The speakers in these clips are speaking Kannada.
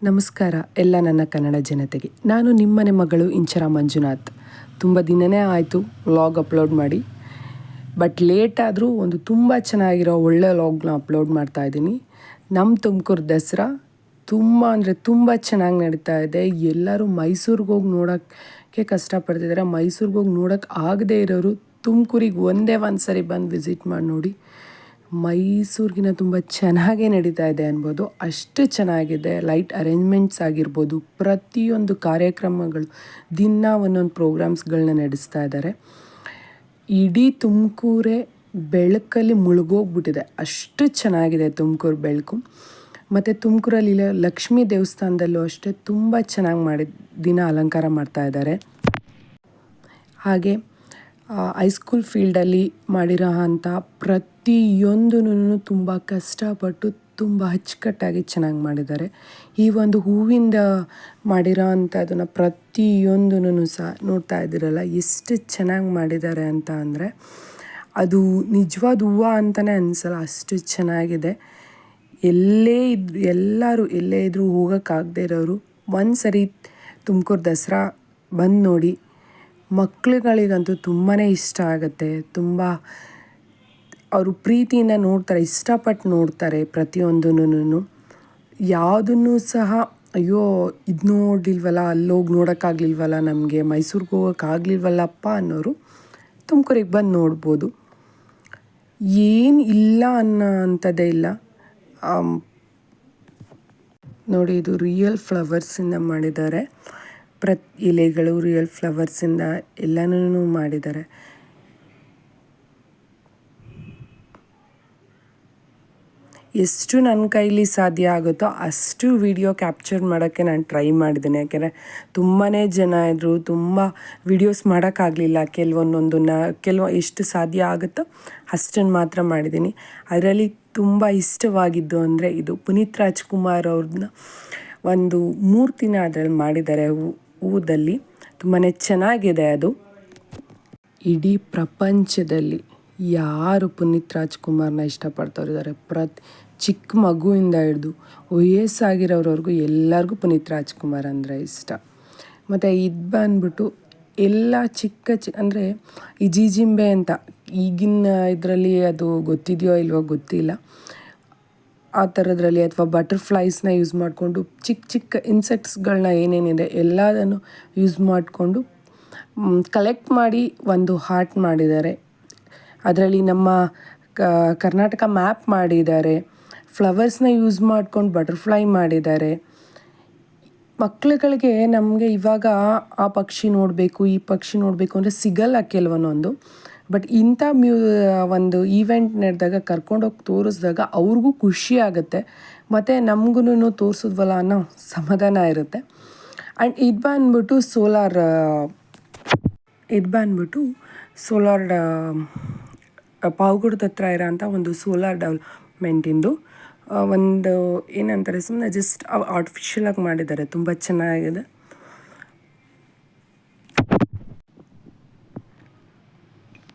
ನಮಸ್ಕಾರ ಎಲ್ಲ ನನ್ನ ಕನ್ನಡ ಜನತೆಗೆ. ನಾನು ನಿಮ್ಮನೆ ಮಗಳು ಇಂಚರ ಮಂಜುನಾಥ್. ತುಂಬ ದಿನವೇ ಆಯಿತು ವ್ಲಾಗ್ ಅಪ್ಲೋಡ್ ಮಾಡಿ, ಬಟ್ ಲೇಟ್ ಆದರೂ ಒಂದು ತುಂಬ ಚೆನ್ನಾಗಿರೋ ಒಳ್ಳೆ ವ್ಲಾಗ್ನ ಅಪ್ಲೋಡ್ ಮಾಡ್ತಾಯಿದ್ದೀನಿ. ನಮ್ಮ ತುಮಕೂರು ದಸರಾ ತುಂಬ ಅಂದರೆ ತುಂಬ ಚೆನ್ನಾಗಿ ನಡೀತಾ ಇದೆ. ಎಲ್ಲರೂ ಮೈಸೂರಿಗೆ ಹೋಗಿ ನೋಡೋಕ್ಕೆ ಕಷ್ಟಪಡ್ತಿದ್ದಾರೆ. ಮೈಸೂರಿಗೆ ಹೋಗಿ ನೋಡೋಕ್ಕೆ ಆಗದೇ ಇರೋರು ತುಮಕೂರಿಗೆ ಒಂದೇ ಒಂದು ಸರಿ ಬಂದು ವಿಸಿಟ್ ಮಾಡಿ ನೋಡಿ. ಮೈಸೂರಿಗಿನ ತುಂಬ ಚೆನ್ನಾಗೇ ನಡೀತಾ ಇದೆ ಅನ್ಬೋದು, ಅಷ್ಟು ಚೆನ್ನಾಗಿದೆ. ಲೈಟ್ ಅರೇಂಜ್ಮೆಂಟ್ಸ್ ಆಗಿರ್ಬೋದು, ಪ್ರತಿಯೊಂದು ಕಾರ್ಯಕ್ರಮಗಳು ದಿನ ಒಂದೊಂದು ಪ್ರೋಗ್ರಾಮ್ಸ್ಗಳನ್ನ ನಡೆಸ್ತಾ ಇದ್ದಾರೆ. ಇಡೀ ತುಮಕೂರೇ ಬೆಳಕಲ್ಲಿ ಮುಳುಗೋಗ್ಬಿಟ್ಟಿದೆ, ಅಷ್ಟು ಚೆನ್ನಾಗಿದೆ ತುಮಕೂರು ಬೆಳಕು. ಮತ್ತು ತುಮಕೂರಲ್ಲಿರೋ ಲಕ್ಷ್ಮೀ ದೇವಸ್ಥಾನದಲ್ಲೂ ಅಷ್ಟೇ ತುಂಬ ಚೆನ್ನಾಗಿ ದಿನ ಅಲಂಕಾರ ಮಾಡ್ತಾ ಇದ್ದಾರೆ. ಹಾಗೆ ಹೈಸ್ಕೂಲ್ ಫೀಲ್ಡಲ್ಲಿ ಮಾಡಿರೋ ಅಂಥ ಪ್ರತಿಯೊಂದೂ ತುಂಬ ಕಷ್ಟಪಟ್ಟು ತುಂಬ ಅಚ್ಚುಕಟ್ಟಾಗಿ ಚೆನ್ನಾಗಿ ಮಾಡಿದ್ದಾರೆ. ಈ ಒಂದು ಹೂವಿಂದ ಮಾಡಿರೋ ಅಂಥದ್ದನ್ನು ಪ್ರತಿಯೊಂದೂ ಸಹ ನೋಡ್ತಾ ಇದ್ದೀರಲ್ಲ, ಎಷ್ಟು ಚೆನ್ನಾಗಿ ಮಾಡಿದ್ದಾರೆ ಅಂತ ಅಂದರೆ ಅದು ನಿಜವಾದ ಹೂವು ಅಂತಲೇ ಅನಿಸಲ್ಲ, ಅಷ್ಟು ಚೆನ್ನಾಗಿದೆ. ಎಲ್ಲೇ ಇದ್ದರೂ ಹೋಗೋಕ್ಕಾಗದೇ ಇರೋರು ಒಂದು ಸರಿ ತುಮಕೂರು ದಸರಾ ಬಂದು ನೋಡಿ. ಮಕ್ಳುಗಳಿಗಂತೂ ತುಂಬಾ ಇಷ್ಟ ಆಗುತ್ತೆ. ತುಂಬ ಅವರು ಪ್ರೀತಿಯಿಂದ ನೋಡ್ತಾರೆ, ಇಷ್ಟಪಟ್ಟು ನೋಡ್ತಾರೆ ಪ್ರತಿಯೊಂದೂ. ಯಾವುದನ್ನು ಸಹ ಅಯ್ಯೋ ಇದು ನೋಡಲಿಲ್ವಲ್ಲ, ಅಲ್ಲೋಗಿ ನೋಡೋಕ್ಕಾಗಲಿಲ್ವಲ್ಲ, ನಮಗೆ ಮೈಸೂರಿಗೆ ಹೋಗೋಕ್ಕಾಗಲಿಲ್ವಲ್ಲಪ್ಪ ಅನ್ನೋರು ತುಮಕೂರಿಗೆ ಬಂದು ನೋಡ್ಬೋದು. ಏನು ಇಲ್ಲ ಅನ್ನೋ ಅಂಥದ್ದೇ ಇಲ್ಲ. ನೋಡಿ, ಇದು ರಿಯಲ್ ಫ್ಲವರ್ಸಿಂದ ಮಾಡಿದ್ದಾರೆ. ಎಲೆಗಳು ರಿಯಲ್ ಫ್ಲವರ್ಸಿಂದ ಎಲ್ಲನೂ ಮಾಡಿದ್ದಾರೆ. ಎಷ್ಟು ನನ್ನ ಕೈಲಿ ಸಾಧ್ಯ ಆಗುತ್ತೋ ಅಷ್ಟು ವಿಡಿಯೋ ಕ್ಯಾಪ್ಚರ್ ಮಾಡೋಕ್ಕೆ ನಾನು ಟ್ರೈ ಮಾಡಿದ್ದೀನಿ. ಯಾಕೆಂದರೆ ತುಂಬಾ ಜನ ಇದ್ದರು, ತುಂಬ ವಿಡಿಯೋಸ್ ಮಾಡೋಕ್ಕಾಗಲಿಲ್ಲ. ಎಷ್ಟು ಸಾಧ್ಯ ಆಗುತ್ತೋ ಅಷ್ಟನ್ನು ಮಾತ್ರ ಮಾಡಿದ್ದೀನಿ. ಅದರಲ್ಲಿ ತುಂಬ ಇಷ್ಟವಾಗಿದ್ದು ಅಂದರೆ ಇದು ಪುನೀತ್ ರಾಜ್ಕುಮಾರ್ ಅವ್ರನ್ನ ಒಂದು ಮೂರ್ತಿನ ಅದರಲ್ಲಿ ಮಾಡಿದ್ದಾರೆ ಹೂದಲ್ಲಿ. ತುಂಬಾ ಚೆನ್ನಾಗಿದೆ ಅದು. ಇಡೀ ಪ್ರಪಂಚದಲ್ಲಿ ಯಾರು ಪುನೀತ್ ರಾಜ್ಕುಮಾರ್ನ ಇಷ್ಟಪಡ್ತಾರಿದ್ದಾರೆ, ಚಿಕ್ಕ ಮಗುವಿಂದ ಹಿಡಿದು ವಯಸ್ಸಾಗಿರೋರವರೆಗೂ ಎಲ್ಲರಿಗೂ ಪುನೀತ್ ರಾಜ್ಕುಮಾರ್ ಅಂದರೆ ಇಷ್ಟ. ಮತ್ತು ಇದು ಬಂದ್ಬಿಟ್ಟು ಎಲ್ಲ ಅಂದರೆ ಈ ಜಿಂಬೆ ಅಂತ ಈಗಿನ ಇದರಲ್ಲಿ ಅದು ಗೊತ್ತಿದೆಯೋ ಇಲ್ವೋ ಗೊತ್ತಿಲ್ಲ, ಆ ಥರದ್ರಲ್ಲಿ ಅಥವಾ ಬಟರ್ಫ್ಲೈಸ್ನ ಯೂಸ್ ಮಾಡಿಕೊಂಡು ಚಿಕ್ಕ ಇನ್ಸೆಕ್ಟ್ಸ್ಗಳನ್ನ ಏನೇನಿದೆ ಎಲ್ಲದನ್ನು ಯೂಸ್ ಮಾಡಿಕೊಂಡು ಕಲೆಕ್ಟ್ ಮಾಡಿ ಒಂದು ಹಾರ್ಟ್ ಮಾಡಿದ್ದಾರೆ. ಅದರಲ್ಲಿ ನಮ್ಮ ಕರ್ನಾಟಕ ಮ್ಯಾಪ್ ಮಾಡಿದ್ದಾರೆ. ಫ್ಲವರ್ಸ್ನ ಯೂಸ್ ಮಾಡ್ಕೊಂಡು ಬಟರ್ಫ್ಲೈ ಮಾಡಿದ್ದಾರೆ. ಮಕ್ಕಳುಗಳಿಗೆ ನಮಗೆ ಇವಾಗ ಆ ಪಕ್ಷಿ ನೋಡಬೇಕು, ಈ ಪಕ್ಷಿ ನೋಡಬೇಕು ಅಂದರೆ ಸಿಗಲ್ಲ ಕೆಲವೊಂದೊಂದು. ಬಟ್ ಇಂಥ ಒಂದು ಈವೆಂಟ್ ನಡೆದಾಗ ಕರ್ಕೊಂಡೋಗಿ ತೋರಿಸಿದಾಗ ಅವ್ರಿಗೂ ಖುಷಿ ಆಗುತ್ತೆ, ಮತ್ತು ನಮಗೂ ತೋರಿಸಿದ್ವಲ್ಲ ಅನ್ನೋ ಸಮಾಧಾನ ಇರುತ್ತೆ. ಆ್ಯಂಡ್ ಇದು ಬಂದ್ಬಿಟ್ಟು ಸೋಲಾರ್ ಪಾವಗಡದ ಹತ್ರ ಇರೋಂಥ ಒಂದು ಸೋಲಾರ್ ಡೆವಲಪ್ಮೆಂಟಿಂದು ಒಂದು ಏನಂತಾರೆ, ಸುಮ್ಮನೆ ಜಸ್ಟ್ ಆರ್ಟಿಫಿಷಿಯಲಾಗಿ ಮಾಡಿದ್ದಾರೆ. ತುಂಬ ಚೆನ್ನಾಗಿದೆ.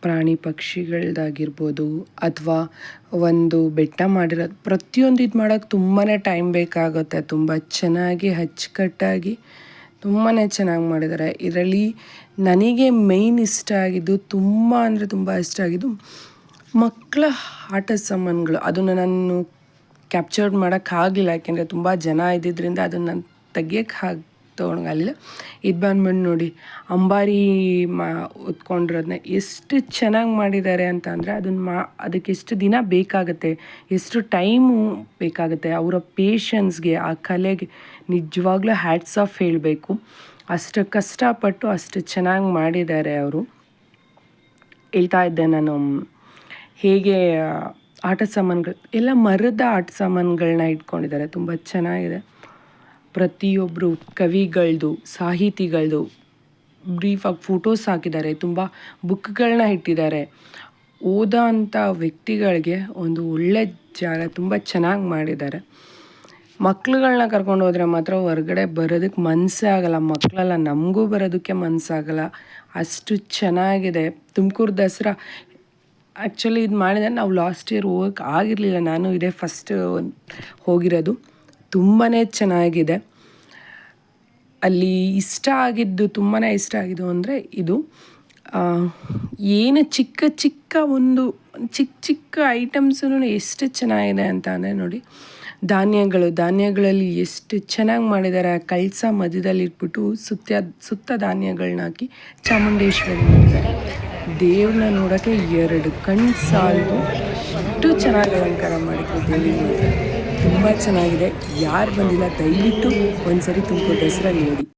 ಪ್ರಾಣಿ ಪಕ್ಷಿಗಳದ್ದಾಗಿರ್ಬೋದು ಅಥವಾ ಒಂದು ಬೆಟ್ಟ ಮಾಡಿರೋದು, ಪ್ರತಿಯೊಂದು ಇದು ಮಾಡೋಕ್ಕೆ ತುಂಬಾ ಟೈಮ್ ಬೇಕಾಗುತ್ತೆ. ತುಂಬ ಚೆನ್ನಾಗಿ ಅಚ್ಚುಕಟ್ಟಾಗಿ ತುಂಬಾ ಚೆನ್ನಾಗಿ ಮಾಡಿದ್ದಾರೆ. ಇದರಲ್ಲಿ ನನಗೆ ಮೇಯ್ನ್ ಇಷ್ಟ ಆಗಿದ್ದು, ತುಂಬ ಅಂದರೆ ತುಂಬ ಇಷ್ಟ ಆಗಿದ್ದು ಮಕ್ಕಳ ಆಟದ ಸಾಮಾನುಗಳು. ಅದನ್ನು ನಾನು ಕ್ಯಾಪ್ಚರ್ ಮಾಡೋಕ್ಕಾಗಲಿಲ್ಲ, ಯಾಕೆಂದರೆ ತುಂಬ ಜನ ಇದ್ದಿದ್ದರಿಂದ ಅದನ್ನು ನಾನು ತೊಗೊಳಕ್ಕಾಗಲಿಲ್ಲ. ಇದು ಬಂದ್ಬಿಟ್ಟು ನೋಡಿ, ಅಂಬಾರಿ ಹೊತ್ಕೊಂಡಿರೋದನ್ನ ಎಷ್ಟು ಚೆನ್ನಾಗಿ ಮಾಡಿದ್ದಾರೆ ಅಂತ ಅಂದರೆ ಅದಕ್ಕೆ ಎಷ್ಟು ದಿನ ಬೇಕಾಗುತ್ತೆ, ಎಷ್ಟು ಟೈಮು ಬೇಕಾಗುತ್ತೆ. ಅವರ ಪೇಷನ್ಸ್ಗೆ, ಆ ಕಲೆಗೆ ನಿಜವಾಗ್ಲೂ ಹ್ಯಾಟ್ಸ್ ಆಫ್ ಹೇಳಬೇಕು. ಅಷ್ಟು ಕಷ್ಟಪಟ್ಟು ಅಷ್ಟು ಚೆನ್ನಾಗಿ ಮಾಡಿದ್ದಾರೆ ಅವರು. ಹೇಳ್ತಾ ಇದ್ದೆ ನಾನು, ಹೇಗೆ ಆಟ ಸಾಮಾನುಗಳು ಎಲ್ಲ ಮರದ ಆಟ ಸಾಮಾನುಗಳನ್ನ ಇಟ್ಕೊಂಡಿದ್ದಾರೆ. ತುಂಬ ಚೆನ್ನಾಗಿದೆ. ಪ್ರತಿಯೊಬ್ಬರು ಕವಿಗಳದ್ದು, ಸಾಹಿತಿಗಳದ್ದು ಬ್ರೀಫಾಗಿ ಫೋಟೋಸ್ ಹಾಕಿದ್ದಾರೆ. ತುಂಬ ಬುಕ್ಗಳನ್ನ ಇಟ್ಟಿದ್ದಾರೆ. ಓದೋ ಅಂಥ ವ್ಯಕ್ತಿಗಳಿಗೆ ಒಂದು ಒಳ್ಳೆ ಜಾಗ, ತುಂಬ ಚೆನ್ನಾಗಿ ಮಾಡಿದ್ದಾರೆ. ಮಕ್ಳುಗಳನ್ನ ಕರ್ಕೊಂಡು ಹೋದರೆ ಮಾತ್ರ ಹೊರಗಡೆ ಬರೋದಕ್ಕೆ ಮನಸ್ಸೇ ಆಗೋಲ್ಲ. ಮಕ್ಕಳೆಲ್ಲ ನಮಗೂ ಬರೋದಕ್ಕೆ ಮನಸ್ಸಾಗಲ್ಲ, ಅಷ್ಟು ಚೆನ್ನಾಗಿದೆ. ತುಮಕೂರು ದಸರಾ ಆ್ಯಕ್ಚುಲಿ ಇದು ಮಾಡಿದರೆ ನಾವು ಲಾಸ್ಟ್ ಇಯರ್ ಹೋಗೋಕ್ಕೆ ಆಗಿರಲಿಲ್ಲ. ನಾನು ಇದೇ ಫಸ್ಟ್ ಹೋಗಿರೋದು. ತುಂಬಾ ಚೆನ್ನಾಗಿದೆ. ಅಲ್ಲಿ ಇಷ್ಟ ಆಗಿದ್ದು ತುಂಬಾ ಇಷ್ಟ ಆಗಿದ್ದು ಅಂದರೆ ಇದು ಏನು ಚಿಕ್ಕ ಚಿಕ್ಕ ಚಿಕ್ಕ ಐಟಮ್ಸೂ ಎಷ್ಟು ಚೆನ್ನಾಗಿದೆ ಅಂತ ಅಂದರೆ ನೋಡಿ, ಧಾನ್ಯಗಳಲ್ಲಿ ಎಷ್ಟು ಚೆನ್ನಾಗಿ ಮಾಡಿದ್ದಾರೆ. ಕಳಸ ಮಧ್ಯದಲ್ಲಿ ಇಟ್ಬಿಟ್ಟು ಸುತ್ತ ಧಾನ್ಯಗಳನ್ನ ಹಾಕಿ ಚಾಮುಂಡೇಶ್ವರಿ ಮಾಡಿದ್ದಾರೆ. ದೇವ್ರನ್ನ ನೋಡೋಕ್ಕೆ 2 ಕಣ್ಣು ಸಾಲದು, ಅಷ್ಟು ಚೆನ್ನಾಗಿ ಅಲಂಕಾರ ಮಾಡಿದ್ರು ದೇವ್ರಿಗೆ. ಮಾತ್ರ ತುಂಬ ಚೆನ್ನಾಗಿದೆ. ಯಾರು ಬಂದಿಲ್ಲ ದಯವಿಟ್ಟು ಒಂದ್ಸರಿ ತುಮಕೂರು ದಸರಾ ನೋಡಿ.